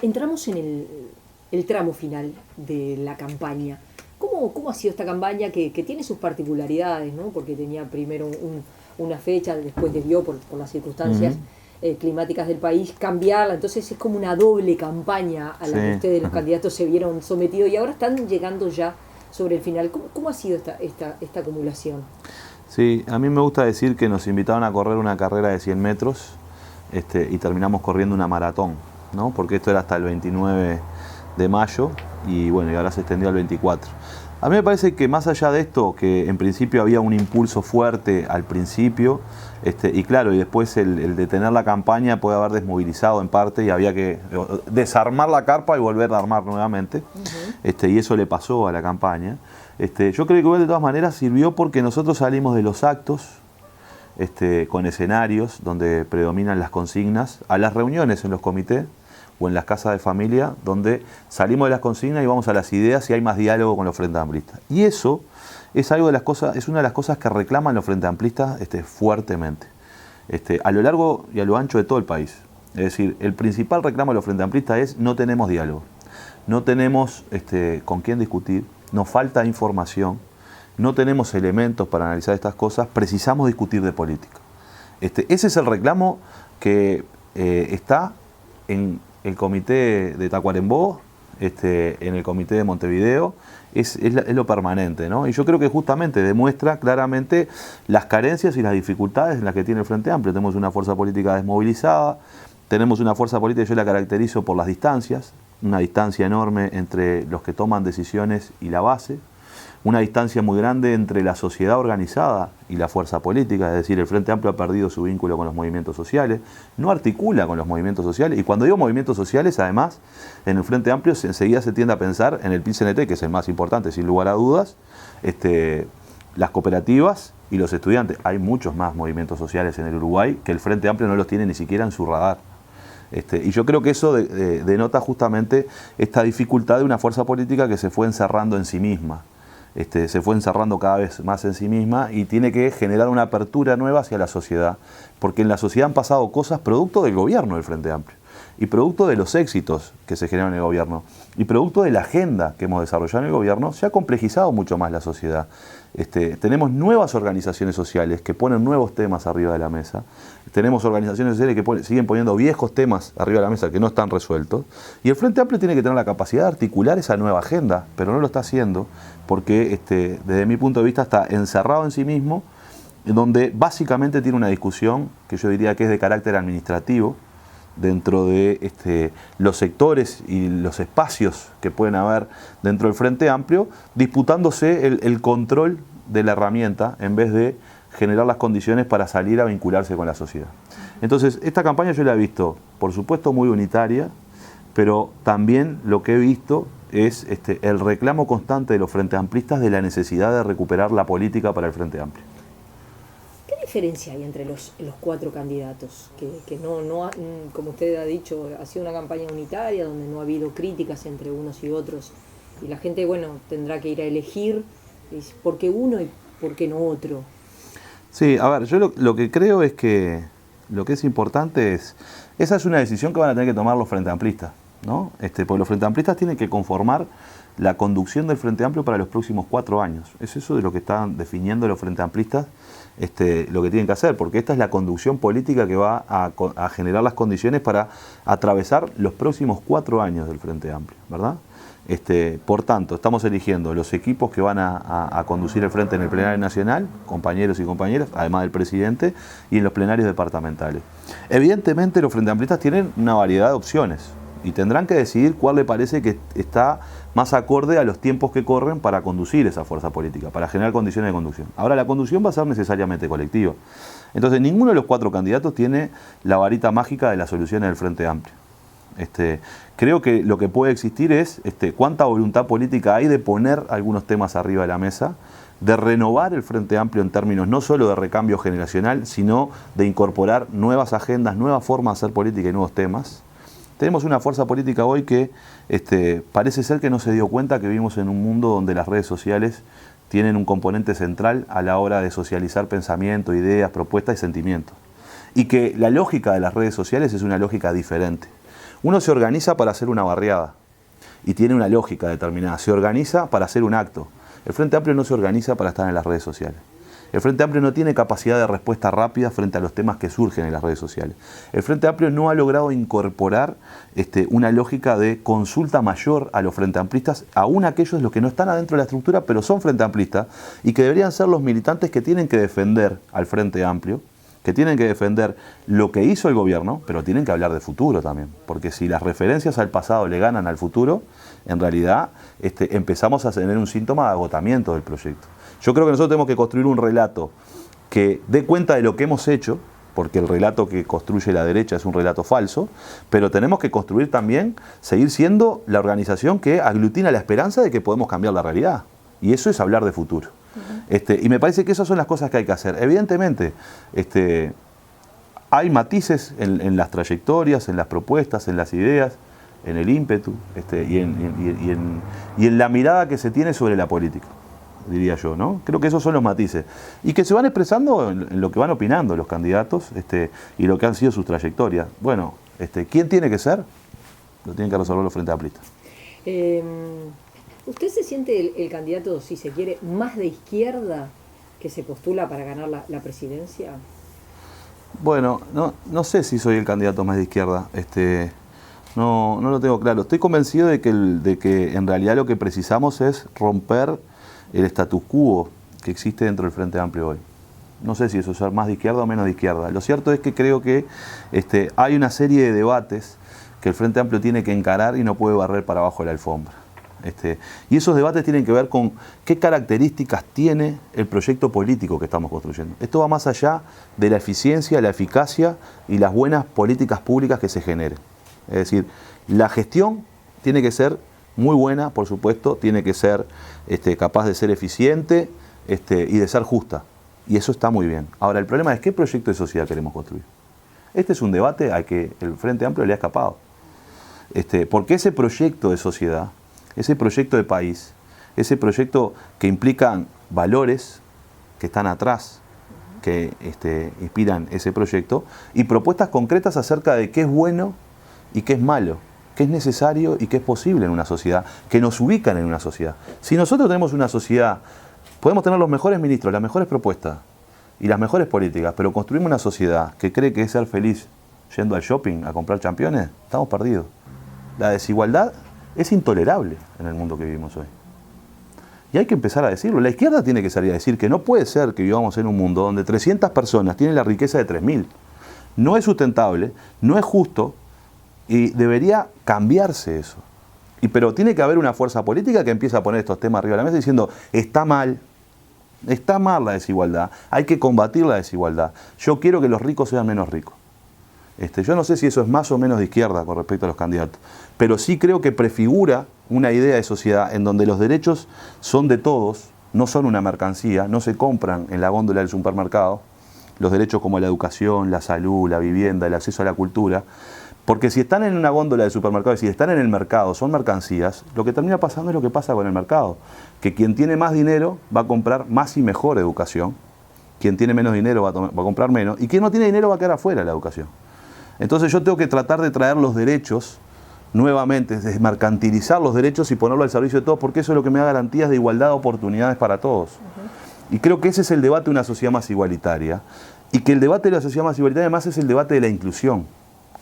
Entramos en el tramo final de la campaña. ¿Cómo ha sido esta campaña que tiene sus particularidades, ¿no? Porque tenía primero una fecha, después debió, por las circunstancias climáticas del país, cambiarla? Entonces es como una doble campaña a la que ustedes, los candidatos, se vieron sometidos y ahora están llegando ya sobre el final. ¿Cómo ha sido esta acumulación? Sí, a mí me gusta decir que nos invitaron a correr una carrera de 100 metros y terminamos corriendo una maratón, ¿no? Porque esto era hasta el 29 de mayo y bueno, y ahora se extendió al 24. A mí me parece que más allá de esto, que en principio había un impulso fuerte al principio, y claro, y después el detener la campaña puede haber desmovilizado en parte y había que desarmar la carpa y volver a armar nuevamente, y eso le pasó a la campaña. Yo creo que igual de todas maneras sirvió porque nosotros salimos de los actos, con escenarios donde predominan las consignas, a las reuniones en los comités o en las casas de familia, donde salimos de las consignas y vamos a las ideas y hay más diálogo con los frentes amplistas. Y eso es algo de las cosas, es una de las cosas que reclaman los frentes amplistas fuertemente, a lo largo y a lo ancho de todo el país. Es decir, el principal reclamo de los frentes amplistas es: no tenemos diálogo, no tenemos con quién discutir, nos falta información, no tenemos elementos para analizar estas cosas, precisamos discutir de política. Ese es el reclamo que está en el comité de Tacuarembó, en el comité de Montevideo, es lo permanente, ¿no? Y yo creo que justamente demuestra claramente las carencias y las dificultades en las que tiene el Frente Amplio. Tenemos una fuerza política desmovilizada, tenemos una fuerza política, yo la caracterizo por las distancias, una distancia enorme entre los que toman decisiones y la base, una distancia muy grande entre la sociedad organizada y la fuerza política, es decir, el Frente Amplio ha perdido su vínculo con los movimientos sociales, no articula con los movimientos sociales, y cuando digo movimientos sociales, además, en el Frente Amplio enseguida se tiende a pensar en el PIT-CNT, que es el más importante, sin lugar a dudas, las cooperativas y los estudiantes. Hay muchos más movimientos sociales en el Uruguay que el Frente Amplio no los tiene ni siquiera en su radar. Y yo creo que eso denota justamente esta dificultad de una fuerza política que se fue encerrando en sí misma. Se fue encerrando cada vez más en sí misma y tiene que generar una apertura nueva hacia la sociedad, porque en la sociedad han pasado cosas producto del gobierno del Frente Amplio, y producto de los éxitos que se generan en el gobierno, y producto de la agenda que hemos desarrollado en el gobierno, se ha complejizado mucho más la sociedad. Tenemos nuevas organizaciones sociales que ponen nuevos temas arriba de la mesa, tenemos organizaciones sociales que siguen poniendo viejos temas arriba de la mesa que no están resueltos, y el Frente Amplio tiene que tener la capacidad de articular esa nueva agenda, pero no lo está haciendo porque desde mi punto de vista está encerrado en sí mismo, en donde básicamente tiene una discusión que yo diría que es de carácter administrativo, dentro de los sectores y los espacios que pueden haber dentro del Frente Amplio, disputándose el control de la herramienta en vez de generar las condiciones para salir a vincularse con la sociedad. Entonces, esta campaña yo la he visto, por supuesto, muy unitaria, pero también lo que he visto es el reclamo constante de los Frentes Amplistas de la necesidad de recuperar la política para el Frente Amplio. ¿Qué diferencia hay entre los cuatro candidatos? Que no, como usted ha dicho, ha sido una campaña unitaria donde no ha habido críticas entre unos y otros. Y la gente, bueno, tendrá que ir a elegir por qué uno y por qué no otro. Sí, a ver, yo lo que creo es que lo que es importante esa es una decisión que van a tener que tomar los Frente Amplistas, ¿no? Porque los Frente Amplistas tienen que conformar la conducción del Frente Amplio para los próximos 4 años. Es eso de lo que están definiendo los Frente Amplistas, lo que tienen que hacer, porque esta es la conducción política que va a generar las condiciones para atravesar los próximos 4 años del Frente Amplio, ¿verdad? Por tanto, estamos eligiendo los equipos que van a conducir el Frente en el plenario nacional, compañeros y compañeras, además del presidente, y en los plenarios departamentales. Evidentemente, los Frente Amplistas tienen una variedad de opciones y tendrán que decidir cuál le parece que está más acorde a los tiempos que corren para conducir esa fuerza política, para generar condiciones de conducción. Ahora, la conducción va a ser necesariamente colectiva. Entonces, ninguno de los 4 candidatos tiene la varita mágica de las soluciones del Frente Amplio. Creo que lo que puede existir es cuánta voluntad política hay de poner algunos temas arriba de la mesa, de renovar el Frente Amplio en términos no solo de recambio generacional, sino de incorporar nuevas agendas, nuevas formas de hacer política y nuevos temas. Tenemos una fuerza política hoy que parece ser que no se dio cuenta que vivimos en un mundo donde las redes sociales tienen un componente central a la hora de socializar pensamiento, ideas, propuestas y sentimientos. y que la lógica de las redes sociales es una lógica diferente. Uno se organiza para hacer una barriada y tiene una lógica determinada, se organiza para hacer un acto. El Frente Amplio no se organiza para estar en las redes sociales. El Frente Amplio no tiene capacidad de respuesta rápida frente a los temas que surgen en las redes sociales. El Frente Amplio no ha logrado incorporar una lógica de consulta mayor a los Frente Amplistas, aún aquellos los que no están adentro de la estructura, pero son Frente Amplistas, y que deberían ser los militantes que tienen que defender al Frente Amplio, que tienen que defender lo que hizo el gobierno, pero tienen que hablar de futuro también. Porque si las referencias al pasado le ganan al futuro, en realidad empezamos a tener un síntoma de agotamiento del proyecto. Yo creo que nosotros tenemos que construir un relato que dé cuenta de lo que hemos hecho, porque el relato que construye la derecha es un relato falso, pero tenemos que construir también, seguir siendo la organización que aglutina la esperanza de que podemos cambiar la realidad. Y eso es hablar de futuro. Y me parece que esas son las cosas que hay que hacer. Evidentemente, hay matices en las trayectorias, en las propuestas, en las ideas, en el ímpetu y en la mirada que se tiene sobre la política, diría yo, ¿no? Creo que esos son los matices. Y que se van expresando en lo que van opinando los candidatos y lo que han sido sus trayectorias. Bueno, ¿quién tiene que ser? Lo tienen que resolver los Frente Amplistas. ¿Usted se siente el candidato, si se quiere, más de izquierda que se postula para ganar la presidencia? Bueno, no sé si soy el candidato más de izquierda. No lo tengo claro. Estoy convencido de que en realidad lo que precisamos es romper el status quo que existe dentro del Frente Amplio hoy. No sé si eso es más de izquierda o menos de izquierda. Lo cierto es que creo que hay una serie de debates que el Frente Amplio tiene que encarar y no puede barrer para abajo de la alfombra. Y esos debates tienen que ver con qué características tiene el proyecto político que estamos construyendo. Esto va más allá de la eficiencia, la eficacia y las buenas políticas públicas que se generen. Es decir, la gestión tiene que ser muy buena, por supuesto, tiene que ser capaz de ser eficiente y de ser justa. Y eso está muy bien. Ahora, el problema es qué proyecto de sociedad queremos construir. Este es un debate al que el Frente Amplio le ha escapado. Porque ese proyecto de sociedad, ese proyecto de país, ese proyecto que implican valores que están atrás, que inspiran ese proyecto, y propuestas concretas acerca de qué es bueno y qué es malo, qué es necesario y qué es posible en una sociedad, que nos ubican en una sociedad. Si nosotros tenemos una sociedad, podemos tener los mejores ministros, las mejores propuestas y las mejores políticas, pero construimos una sociedad que cree que es ser feliz yendo al shopping a comprar championes, estamos perdidos. La desigualdad es intolerable en el mundo que vivimos hoy. Y hay que empezar a decirlo. La izquierda tiene que salir a decir que no puede ser que vivamos en un mundo donde 300 personas tienen la riqueza de 3.000. No es sustentable, no es justo y debería cambiarse eso. Pero tiene que haber una fuerza política que empiece a poner estos temas arriba de la mesa diciendo, está mal la desigualdad, hay que combatir la desigualdad. Yo quiero que los ricos sean menos ricos. Yo no sé si eso es más o menos de izquierda con respecto a los candidatos, pero sí creo que prefigura una idea de sociedad en donde los derechos son de todos, no son una mercancía, no se compran en la góndola del supermercado, los derechos como la educación, la salud, la vivienda, el acceso a la cultura, porque si están en una góndola del supermercado y si están en el mercado, son mercancías, lo que termina pasando es lo que pasa con el mercado, que quien tiene más dinero va a comprar más y mejor educación, quien tiene menos dinero va a comprar menos, y quien no tiene dinero va a quedar afuera de la educación. Entonces yo tengo que tratar de traer los derechos nuevamente, desmercantilizar los derechos y ponerlo al servicio de todos, porque eso es lo que me da garantías de igualdad de oportunidades para todos. Y creo que ese es el debate de una sociedad más igualitaria, y que el debate de la sociedad más igualitaria además es el debate de la inclusión,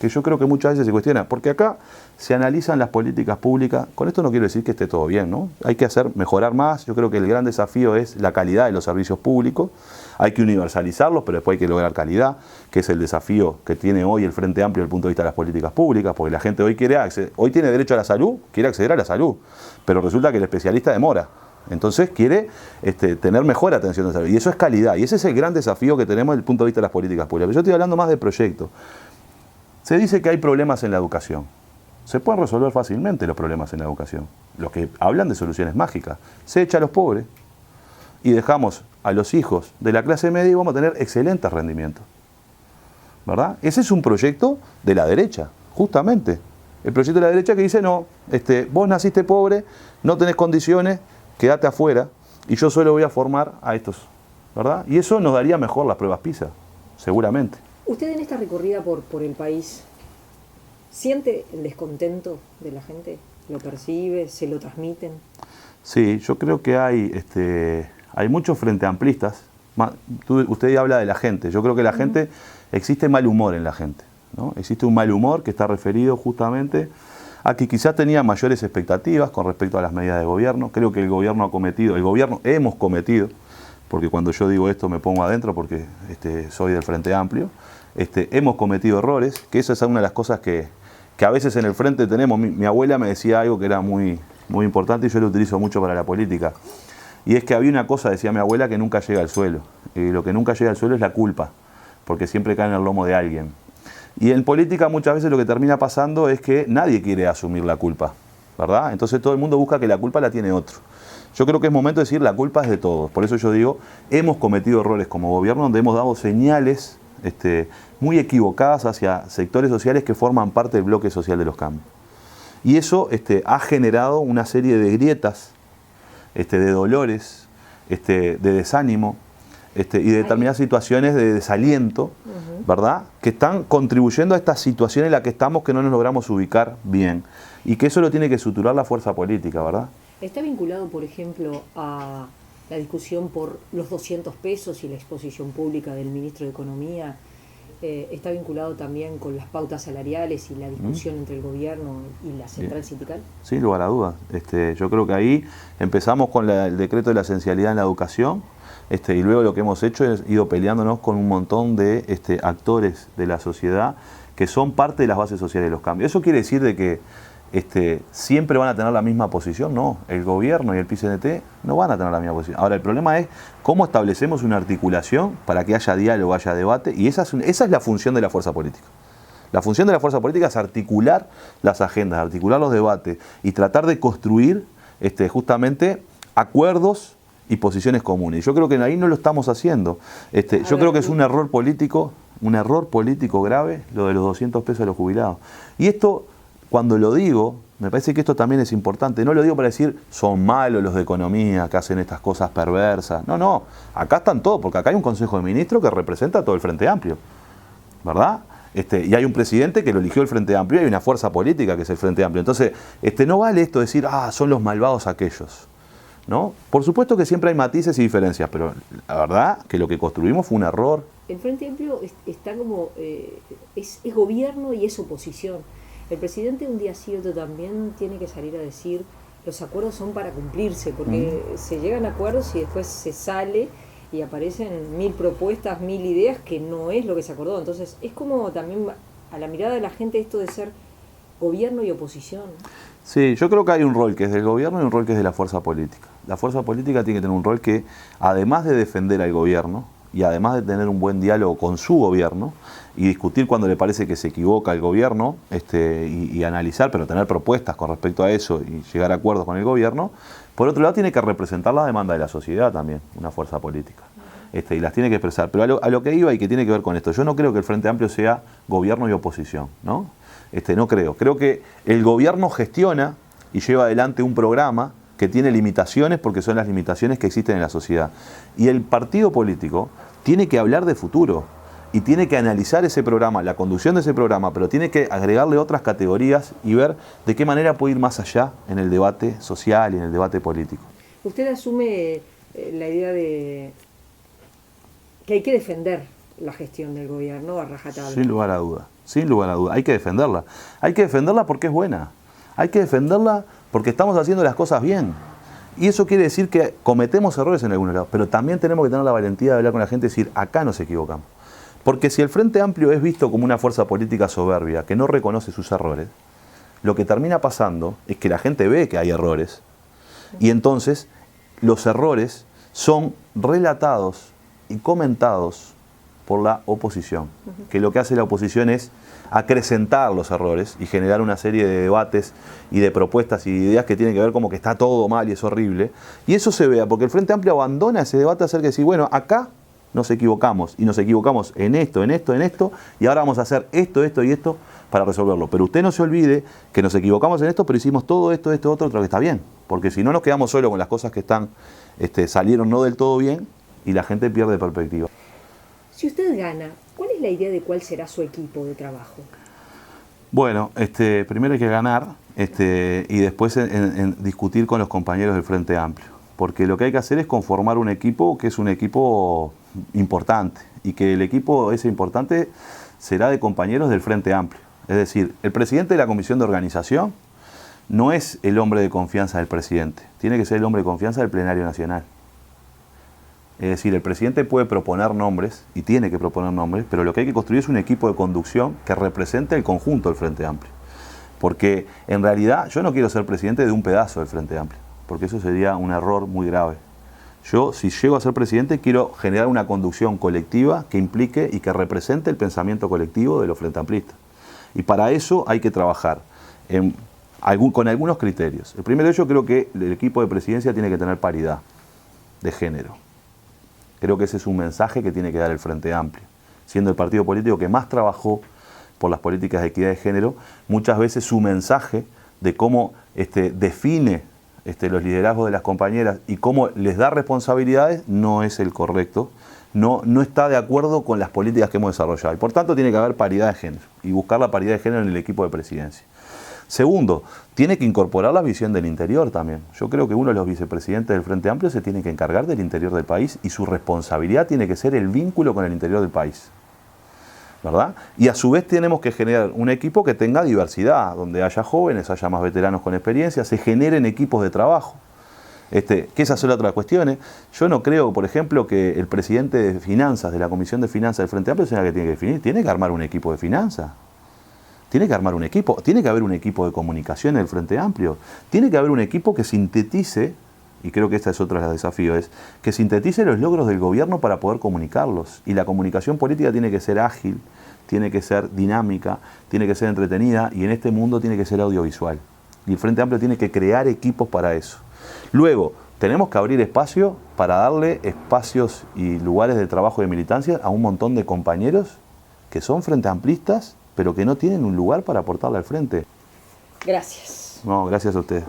que yo creo que muchas veces se cuestiona, porque acá se analizan las políticas públicas. Con esto no quiero decir que esté todo bien, ¿no? Hay que mejorar más. Yo creo que el gran desafío es la calidad de los servicios públicos. Hay que universalizarlos, pero después hay que lograr calidad, que es el desafío que tiene hoy el Frente Amplio desde el punto de vista de las políticas públicas, porque la gente hoy hoy tiene derecho a la salud, quiere acceder a la salud, pero resulta que el especialista demora. Entonces quiere tener mejor atención de salud. Y eso es calidad. Y ese es el gran desafío que tenemos desde el punto de vista de las políticas públicas. Pero yo estoy hablando más de proyectos. Se dice que hay problemas en la educación. Se pueden resolver fácilmente los problemas en la educación. Los que hablan de soluciones mágicas. Se echa a los pobres y dejamos a los hijos de la clase media y vamos a tener excelentes rendimientos. ¿Verdad? Ese es un proyecto de la derecha, justamente. El proyecto de la derecha que dice, no, vos naciste pobre, no tenés condiciones, quédate afuera y yo solo voy a formar a estos. ¿Verdad? Y eso nos daría mejor las pruebas PISA, seguramente. Usted en esta recorrida por el país, ¿siente el descontento de la gente? ¿Lo percibe? ¿Se lo transmiten? Sí, yo creo que hay muchos frente amplistas. Usted habla de la gente. Yo creo que la gente, existe mal humor en la gente, ¿no? Existe un mal humor que está referido justamente a que quizás tenía mayores expectativas con respecto a las medidas de gobierno. Creo que el gobierno hemos cometido, porque cuando yo digo esto me pongo adentro porque soy del Frente Amplio, hemos cometido errores, que esa es una de las cosas que a veces en el Frente tenemos. Mi abuela me decía algo que era muy, muy importante y yo lo utilizo mucho para la política. Y es que había una cosa, decía mi abuela, que nunca llega al suelo. Y lo que nunca llega al suelo es la culpa, porque siempre cae en el lomo de alguien. Y en política muchas veces lo que termina pasando es que nadie quiere asumir la culpa, ¿verdad? Entonces todo el mundo busca que la culpa la tiene otro. Yo creo que es momento de decir la culpa es de todos. Por eso yo digo, hemos cometido errores como gobierno donde hemos dado señales muy equivocadas hacia sectores sociales que forman parte del bloque social de los cambios. Y eso ha generado una serie de grietas, de dolores, de desánimo, y de determinadas situaciones de desaliento, ¿verdad? Que están contribuyendo a esta situación en la que estamos, que no nos logramos ubicar bien. Y que eso lo tiene que suturar la fuerza política, ¿verdad? ¿Está vinculado, por ejemplo, a la discusión por los 200 pesos y la exposición pública del ministro de Economía? ¿Está vinculado también con las pautas salariales y la discusión entre el gobierno y la central sindical? Sin lugar a dudas. Yo creo que ahí empezamos con el decreto de la esencialidad en la educación, y luego lo que hemos hecho es ido peleándonos con un montón de actores de la sociedad que son parte de las bases sociales de los cambios. ¿Eso quiere decir de que siempre van a tener la misma posición? No, el gobierno y el PCNT no van a tener la misma posición. Ahora, el problema es cómo establecemos una articulación para que haya diálogo, haya debate, y esa es la función de la fuerza política. La función de la fuerza política es articular las agendas, articular los debates y tratar de construir justamente acuerdos y posiciones comunes. Yo creo que ahí no lo estamos haciendo. Yo creo que es un error político grave lo de los 200 pesos a los jubilados. Y esto, cuando lo digo, me parece que esto también es importante. No lo digo para decir, son malos los de economía que hacen estas cosas perversas. No, acá están todos, porque acá hay un Consejo de Ministros que representa a todo el Frente Amplio, ¿verdad? Y hay un presidente que lo eligió el Frente Amplio y hay una fuerza política que es el Frente Amplio. Entonces, no vale esto decir, son los malvados aquellos, ¿no? Por supuesto que siempre hay matices y diferencias, pero la verdad que lo que construimos fue un error. El Frente Amplio está como, es gobierno y es oposición. El presidente un día sí, otro también, tiene que salir a decir, los acuerdos son para cumplirse, porque se llegan a acuerdos y después se sale y aparecen 1000 propuestas, 1000 ideas que no es lo que se acordó. Entonces es como también a la mirada de la gente esto de ser gobierno y oposición. Sí, yo creo que hay un rol que es del gobierno y un rol que es de la fuerza política. La fuerza política tiene que tener un rol que, además de defender al gobierno y además de tener un buen diálogo con su gobierno y discutir cuando le parece que se equivoca el gobierno y analizar, pero tener propuestas con respecto a eso y llegar a acuerdos con el gobierno, por otro lado tiene que representar la demanda de la sociedad también, una fuerza política. Y las tiene que expresar. Pero a lo que iba y que tiene que ver con esto, yo no creo que el Frente Amplio sea gobierno y oposición, ¿no? No creo. Creo que el gobierno gestiona y lleva adelante un programa que tiene limitaciones porque son las limitaciones que existen en la sociedad. Y el partido político tiene que hablar de futuro y tiene que analizar ese programa, la conducción de ese programa, pero tiene que agregarle otras categorías y ver de qué manera puede ir más allá en el debate social y en el debate político. Usted asume la idea de que hay que defender la gestión del gobierno a rajatabla. Sin lugar a duda, sin lugar a duda. Hay que defenderla. Hay que defenderla porque es buena. Hay que defenderla porque estamos haciendo las cosas bien. Y eso quiere decir que cometemos errores en algunos lados, pero también tenemos que tener la valentía de hablar con la gente y decir, acá nos equivocamos. Porque si el Frente Amplio es visto como una fuerza política soberbia, que no reconoce sus errores, lo que termina pasando es que la gente ve que hay errores y entonces los errores son relatados y comentados por la oposición, que lo que hace la oposición es acrecentar los errores y generar una serie de debates y de propuestas y de ideas que tienen que ver como que está todo mal y es horrible. Y eso se vea, porque el Frente Amplio abandona ese debate acerca de decir, bueno, acá nos equivocamos, y nos equivocamos en esto, y ahora vamos a hacer esto y esto para resolverlo. Pero usted no se olvide que nos equivocamos en esto, pero hicimos todo esto, otro que está bien. Porque si no nos quedamos solo con las cosas que están, salieron no del todo bien, y la gente pierde perspectiva. Si usted gana, ¿Cuál es la idea de cuál será su equipo de trabajo? Bueno, primero hay que ganar y después en discutir con los compañeros del Frente Amplio. Porque lo que hay que hacer es conformar un equipo que es un equipo importante y que el equipo ese importante será de compañeros del Frente Amplio. Es decir, el presidente de la Comisión de Organización no es el hombre de confianza del presidente, tiene que ser el hombre de confianza del Plenario Nacional. Es decir, el presidente puede proponer nombres, y tiene que proponer nombres, pero lo que hay que construir es un equipo de conducción que represente el conjunto del Frente Amplio. Porque en realidad yo no quiero ser presidente de un pedazo del Frente Amplio, porque eso sería un error muy grave. Yo, si llego a ser presidente, quiero generar una conducción colectiva que implique y que represente el pensamiento colectivo de los Frente Amplistas. Y para eso hay que trabajar con algunos criterios. El primero de ellos, creo que el equipo de presidencia tiene que tener paridad de género. Creo que ese es un mensaje que tiene que dar el Frente Amplio. Siendo el partido político que más trabajó por las políticas de equidad de género, muchas veces su mensaje de cómo define los liderazgos de las compañeras y cómo les da responsabilidades no es el correcto, no está de acuerdo con las políticas que hemos desarrollado. Y por tanto tiene que haber paridad de género y buscar la paridad de género en el equipo de presidencia. Segundo, tiene que incorporar la visión del interior también. Yo creo que uno de los vicepresidentes del Frente Amplio se tiene que encargar del interior del país y su responsabilidad tiene que ser el vínculo con el interior del país, ¿verdad? Y a su vez tenemos que generar un equipo que tenga diversidad, donde haya jóvenes, haya más veteranos con experiencia, se generen equipos de trabajo. Que esa es la otra cuestión. Yo no creo, por ejemplo, que el presidente de finanzas, de la Comisión de Finanzas del Frente Amplio, sea el que tiene que definir. Tiene que armar un equipo de finanzas. Tiene que armar un equipo. Tiene que haber un equipo de comunicación en el Frente Amplio. Tiene que haber un equipo que sintetice, y creo que esta es otra de los desafíos, que sintetice los logros del gobierno para poder comunicarlos. Y la comunicación política tiene que ser ágil, tiene que ser dinámica, tiene que ser entretenida, y en este mundo tiene que ser audiovisual. Y el Frente Amplio tiene que crear equipos para eso. Luego, tenemos que abrir espacio para darle espacios y lugares de trabajo y de militancia a un montón de compañeros que son frente amplistas, pero que no tienen un lugar para aportarle al frente. Gracias. No, gracias a ustedes.